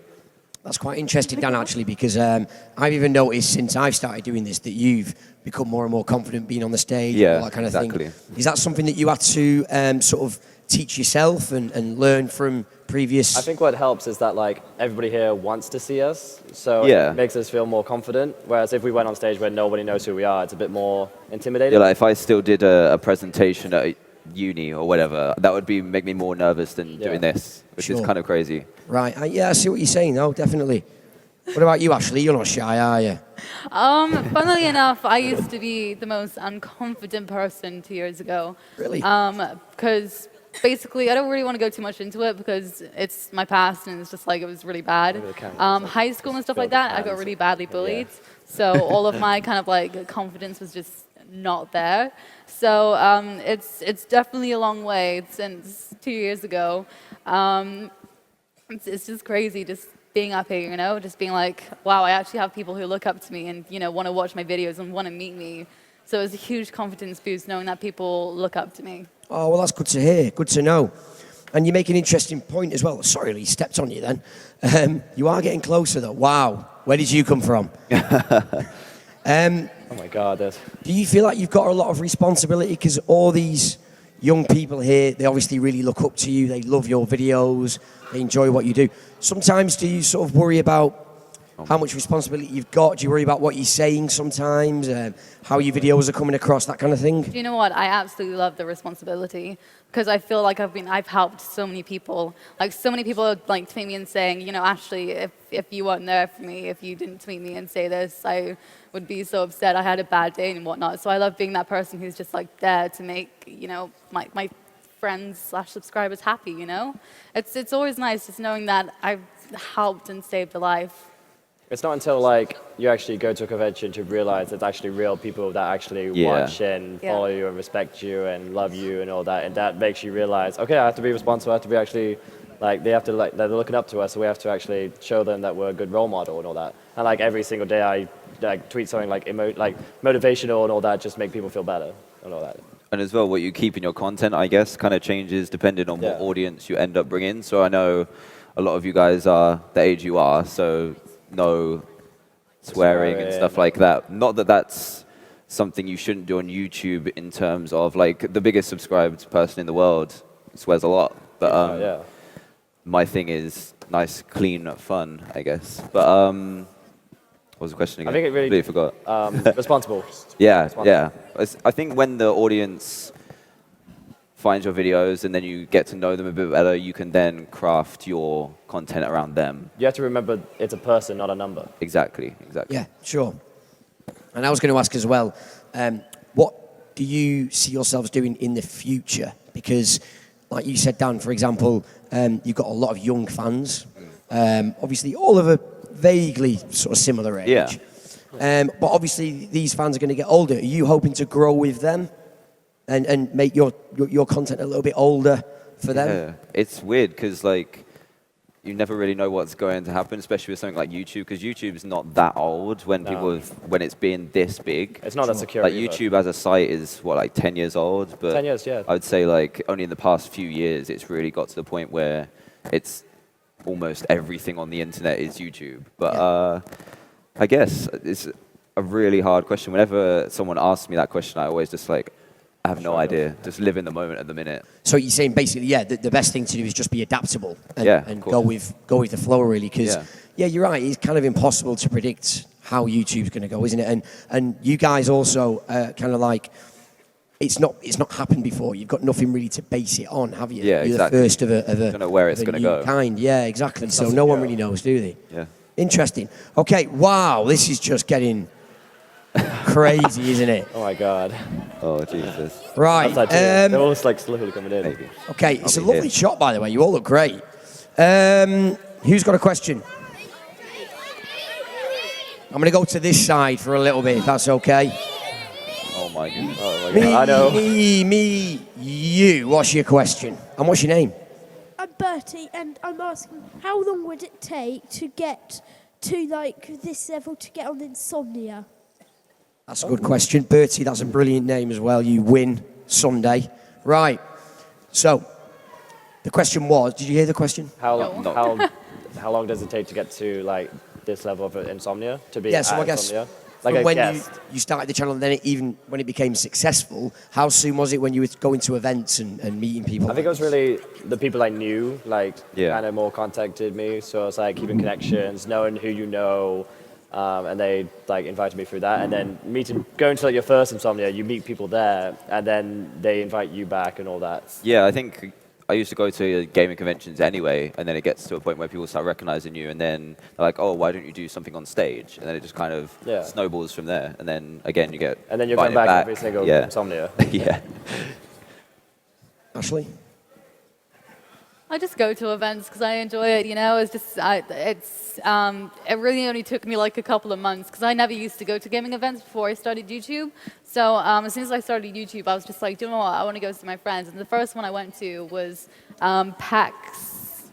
That's quite interesting, Dan, actually, because I've even noticed since I've started doing this that you've become more and more confident being on the stage, all that kind of thing. Is that something that you had to sort of teach yourself and learn from previous? I think what helps is that like everybody here wants to see us, so it makes us feel more confident. Whereas if we went on stage where nobody knows who we are, it's a bit more intimidating. Yeah, like if I still did a presentation at uni or whatever, that would make me more nervous than doing this, which is kind of crazy. Right, I see what you're saying, though, definitely. What about you, Ashley? You're not shy, are you? Funnily enough, I used to be the most unconfident person 2 years ago. Really? Because basically, I don't really want to go too much into it because it's my past and it's just like it was really bad. High school and stuff like that, I got really badly bullied. So all of my kind of like confidence was just not there. So it's definitely a long way since 2 years ago. It's just crazy just being up here, you know, just being like, wow, I actually have people who look up to me and, you know, want to watch my videos and want to meet me. So it's a huge confidence boost knowing that people look up to me. Oh, well, that's good to hear. Good to know. And you make an interesting point as well. Sorry, Lee, stepped on you then. You are getting closer, though. Wow. Where did you come from? Oh my God, that's... Do you feel like you've got a lot of responsibility? Because all these young people here, they obviously really look up to you. They love your videos. They enjoy what you do. Sometimes do you sort of worry about how much responsibility you've got? Do you worry about what you're saying sometimes? How your videos are coming across, that kind of thing? Do you know what? I absolutely love the responsibility because I feel like I've helped so many people. Like so many people like tweet me and saying, you know, Ashley, if you weren't there for me, if you didn't tweet me and say this, I would be so upset. I had a bad day and whatnot. So I love being that person who's just like there to make, you know, my friends/subscribers happy, you know? It's always nice just knowing that I've helped and saved a life. It's not until like you actually go to a convention to realize it's actually real people that actually watch and follow you and respect you and love you and all that, and that makes you realize, okay, I have to be responsible. I have to be actually like they're looking up to us, so we have to actually show them that we're a good role model and all that. And like every single day, I like tweet something like motivational and all that, just make people feel better and all that. And as well, what you keep in your content, I guess, kind of changes depending on what audience you end up bringing. So I know a lot of you guys are the age you are, so no swearing and stuff like that. Not that that's something you shouldn't do on YouTube in terms of, like, the biggest subscribed person in the world swears a lot. But my thing is nice, clean fun, I guess. But what was the question again? I think it really... forgot. Responsible. Yeah. I think when the audience finds your videos and then you get to know them a bit better, you can then craft your content around them. You have to remember it's a person, not a number. Exactly. Yeah, sure. And I was going to ask as well, what do you see yourselves doing in the future? Because, like you said, Dan, for example, you've got a lot of young fans. Obviously, all of a vaguely sort of similar age. Yeah. But obviously, these fans are going to get older. Are you hoping to grow with them and make your content a little bit older for them? Yeah, it's weird because, like, you never really know what's going to happen, especially with something like YouTube, because YouTube is not that old when when it's been this big. It's not that secure. Like YouTube as a site is what, like 10 years old, but 10 years, yeah. I would say like only in the past few years it's really got to the point where it's almost everything on the internet is YouTube. But I guess it's a really hard question. Whenever someone asks me that question, I always just like, I have no idea. Just live in the moment at the minute. So you're saying basically, the best thing to do is just be adaptable and go with the flow, really. Because you're right. It's kind of impossible to predict how YouTube's going to go, isn't it? And you guys also kind of like, it's not happened before. You've got nothing really to base it on, have you? Yeah, you're exactly. the first of a don't know where it's going to go. Kind. Yeah, exactly. So no one really knows, do they? Yeah. Interesting. Okay. Wow. This is just getting crazy, isn't it? Oh my God. Oh Jesus. Right. They're all just like slowly coming in. Maybe. Okay. It's a lovely shot, by the way. You all look great. Who's got a question? I'm going to go to this side for a little bit, if that's okay. Oh my goodness. Oh my God. I know. Me, you. What's your question? And what's your name? I'm Bertie, and I'm asking, how long would it take to get to, like, this level to get on Insomnia? That's a good question. Bertie, that's a brilliant name as well. You win Sunday. Right. So, the question was, did you hear the question? How long does it take to get to, like, this level of Insomnia? To be so I guess Insomnia? from Like when you started the channel, and then even when it became successful, how soon was it when you were going to events and meeting people? I think it was really the people I knew, like, kind of more contacted me. So it's like keeping connections, knowing who you know, and they like invited me through that. And then going to like your first Insomnia, you meet people there, and then they invite you back and all that. Yeah, I think I used to go to gaming conventions anyway, and then it gets to a point where people start recognizing you, and then they're like, oh, why don't you do something on stage? And then it just kind of snowballs from there. And then, again, you get And then you're going back every single Insomnia. Yeah. Ashley? I just go to events because I enjoy it, you know. It's just, it really only took me like a couple of months because I never used to go to gaming events before I started YouTube. So as soon as I started YouTube, I was just like, do you know what? I want to go see my friends. And the first one I went to was PAX.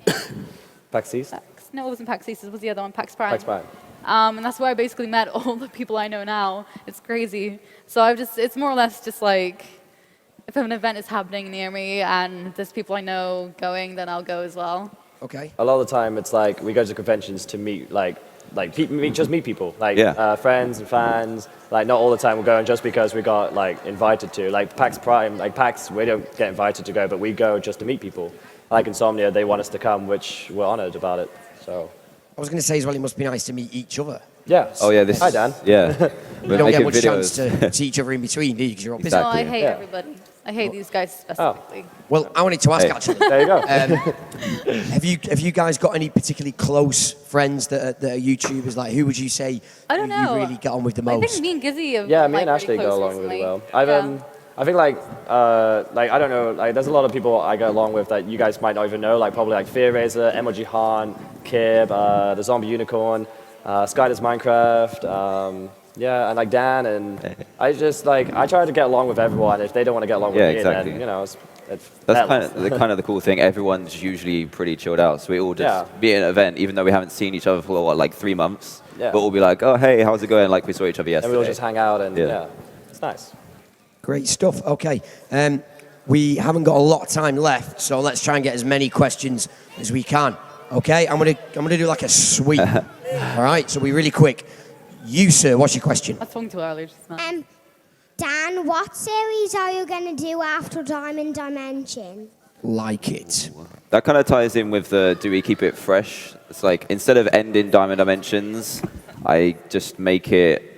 PAX East? No, it wasn't PAX East. It was the other one, PAX Prime. PAX Prime. And that's where I basically met all the people I know now. It's crazy. So it's more or less just like, if an event is happening near me and there's people I know going, then I'll go as well. Okay. A lot of the time, it's like we go to conventions to meet meet people, friends and fans. Like not all the time we're going just because we got like invited to. Like PAX Prime, like PAX, we don't get invited to go, but we go just to meet people. Like Insomnia, they want us to come, which we're honored about it. So. I was going to say as well, it must be nice to meet each other. Yeah. Oh yeah. Hi Dan. Yeah. You don't get much chance to see each other in between, do you? Because you're all busy. No, I hate everybody. I hate these guys specifically. Well, I wanted to ask actually. There you go. Have you guys got any particularly close friends that are YouTubers? Like, who would you say I don't know. you really get on with the I most? think me and Gizzy have Yeah, me like, and Ashley pretty go close along recently. really well. I think like I don't know, like there's a lot of people I go along with that you guys might not even know, like probably like Fear Razor, MLG Han, Kib, the Zombie Unicorn, Skyler's Minecraft, yeah, and like Dan, and I just like I try to get along with everyone. If they don't want to get along with me, exactly. then you know that's kind of the cool thing. Everyone's usually pretty chilled out, so we all just be at an event, even though we haven't seen each other for what, like 3 months. Yeah. But we'll be like, oh hey, how's it going? Like we saw each other yesterday. And we'll just hang out and it's nice. Great stuff. Okay. We haven't got a lot of time left, so let's try and get as many questions as we can. Okay? I'm gonna do like a sweep. All right? So we're really quick. You, sir, what's your question? I swung too early just now. Dan, what series are you going to do after Diamond Dimension? Like it. That kind of ties in with the do we keep it fresh? It's like instead of ending Diamond Dimensions, I just make it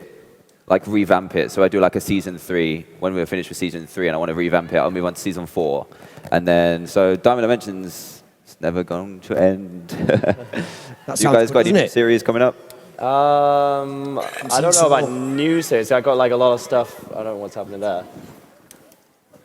like revamp it. So I do like a season 3 when we're finished with season 3, and I want to revamp it. I'll move on to season 4, and then so Diamond Dimensions is never going to end. You guys got any new series coming up? I don't know about new series. I got like a lot of stuff. I don't know what's happening there.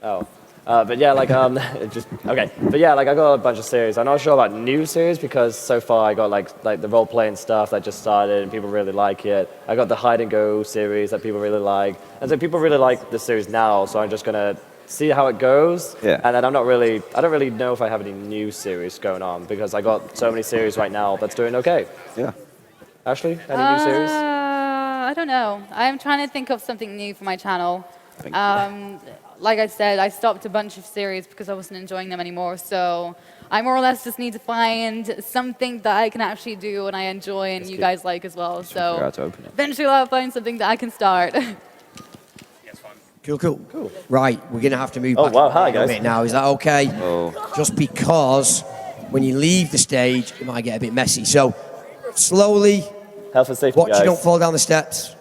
Oh. But yeah, like okay. But yeah, like I got a bunch of series. I'm not sure about new series because so far I got like the role playing stuff that just started and people really like it. I got the hide and go series that people really like, and so people really like the series now. So I'm just gonna see how it goes. Yeah. And then I don't really know if I have any new series going on because I got so many series right now that's doing okay. Yeah. Ashley, any new series? I don't know. I'm trying to think of something new for my channel. Like I said, I stopped a bunch of series because I wasn't enjoying them anymore. So I more or less just need to find something that I can actually do and I enjoy and you guys like as well. So eventually I'll find something that I can start. Cool. Right, we're going to have to move back hi, a bit now. Is that okay? Just because when you leave the stage, it might get a bit messy. So slowly, health and safety, watch guys. you don't fall down the steps.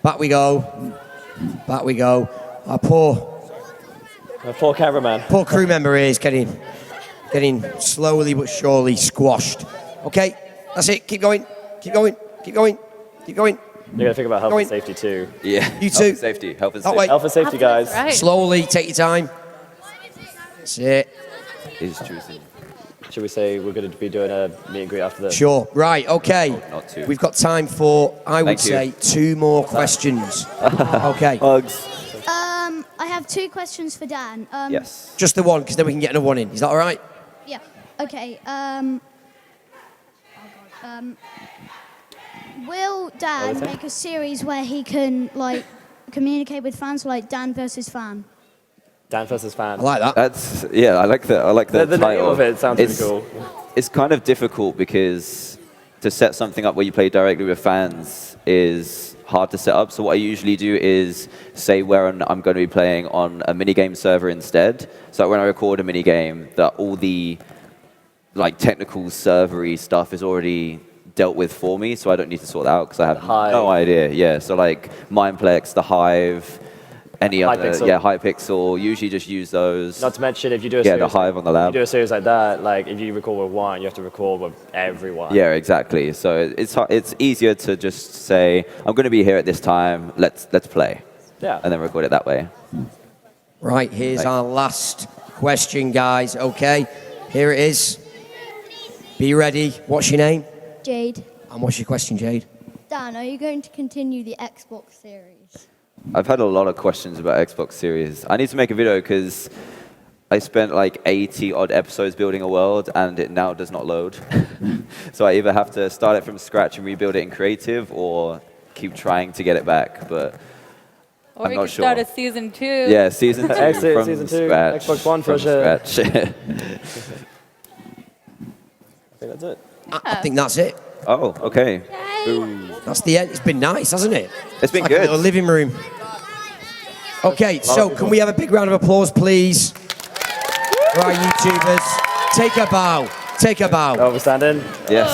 Back we go. Our poor cameraman. Poor crew member here is getting slowly but surely squashed. Okay, that's it. Keep going. You're gonna think about health and safety too. Yeah. You too. Health and safety. Health and safety, guys. Right. Slowly, take your time. That's it. He's choosing. Should we say we're going to be doing a meet and greet after this? Sure. Right. Okay. Not two. We've got time for, I would say, 2 more questions. Okay. Hugs. I have 2 questions for Dan. Yes. Just the one, because then we can get another one in. Is that all right? Yeah. Okay. Will Dan make a series where he can like communicate with fans, like Dan versus fan? Dan versus fan. I like that. I like that. I like that the title. name of it sounds pretty cool. It's kind of difficult because to set something up where you play directly with fans is hard to set up. So what I usually do is say where I'm going to be playing on a minigame server instead. So when I record a minigame, that all the like technical servery stuff is already dealt with for me, so I don't need to sort that out because I have no idea. Yeah, so like Mindplex, the Hive, any other, Hypixel. yeah, Hypixel. Usually just use those. Not to mention, if you do a Yeah, series, the Hive on the lab. if you do a series like that, like if you record with one, you have to record with everyone. Yeah, exactly. So it's easier to just say, I'm going to be here at this time. Let's play. Yeah. And then record it that way. Right, here's our last question, guys. Okay, here it is. Be ready. What's your name? Jade. And what's your question, Jade? Dan, are you going to continue the Xbox series? I've had a lot of questions about Xbox Series. I need to make a video because I spent like 80 odd episodes building a world and it now does not load. So I either have to start it from scratch and rebuild it in creative or keep trying to get it back, but Or I'm we not could sure. start a season 2. Yeah, season 2 Exit from season 2, scratch. Xbox One for from sure. scratch. I think that's it. I think that's it. Oh, okay. That's the end. It's been nice, hasn't it? It's been like good. a little living room. Okay, so can we have a big round of applause, please? For our YouTubers. Take a bow. Take a bow. Oh, we're standing? Yes.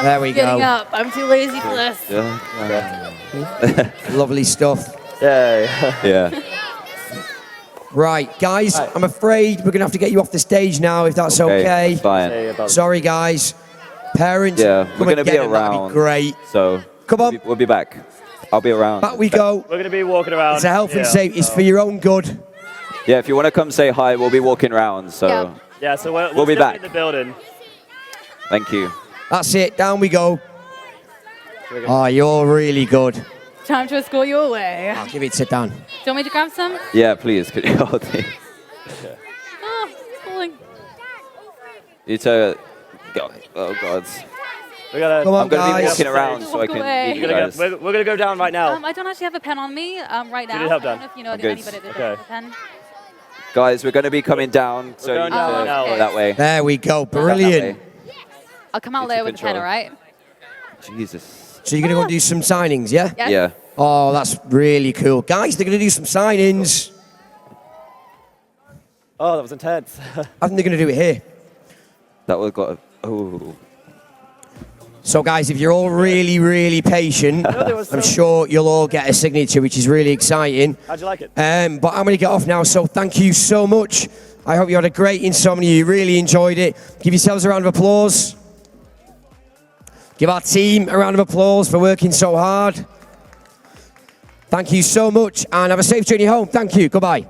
There we Getting go. up. I'm too lazy for this. Yeah. Lovely stuff. Yeah. Yeah. Right, guys, I'm afraid we're going to have to get you off the stage now, if that's okay. Fine. Sorry, guys. Parents, Yeah, come we're going to and be get him, that'd around. great. So Come on. we'll be back. I'll be around. Back we go. We're going to be walking around. It's a health and yeah, safety. It's so- for your own good. Yeah, if you want to come say hi, we'll be walking around. So Yeah. Yeah, so we'll We'll be still back. in the building. thank you. That's it. Down we go. Oh, you're really good. Time to escort you away. I'll give it to Dan. Do you want me to grab some? Yeah, please. Could you hold it? Oh, it's pulling. You to go. Oh God. We're gonna, Come on, I'm going to be guys. walking around so I Walk can away. meet you we're gonna guys. go, we're gonna go down right now. I don't actually have a pen on me right now. need help, I don't Dan? know if you know I'm good. anybody that Okay. does have a pen. Guys, we're going to be coming down. So going you down can now. go that way. There we go. That Brilliant. way. I'll come out It's later a with a pen, control. all right? Jesus. So you're going to go and do some signings, yeah? Yes? Yeah. Oh, that's really cool. Guys, they're going to do some signings. Oh, that was intense. I think they're going to do it here. That was got. Oh. So, guys, if you're all really, really patient, I'm sure you'll all get a signature, which is really exciting. How'd you like it? But I'm going to get off now, so thank you so much. I hope you had a great Insomnia. You really enjoyed it. Give yourselves a round of applause. Give our team a round of applause for working so hard. Thank you so much, and have a safe journey home. Thank you. Goodbye.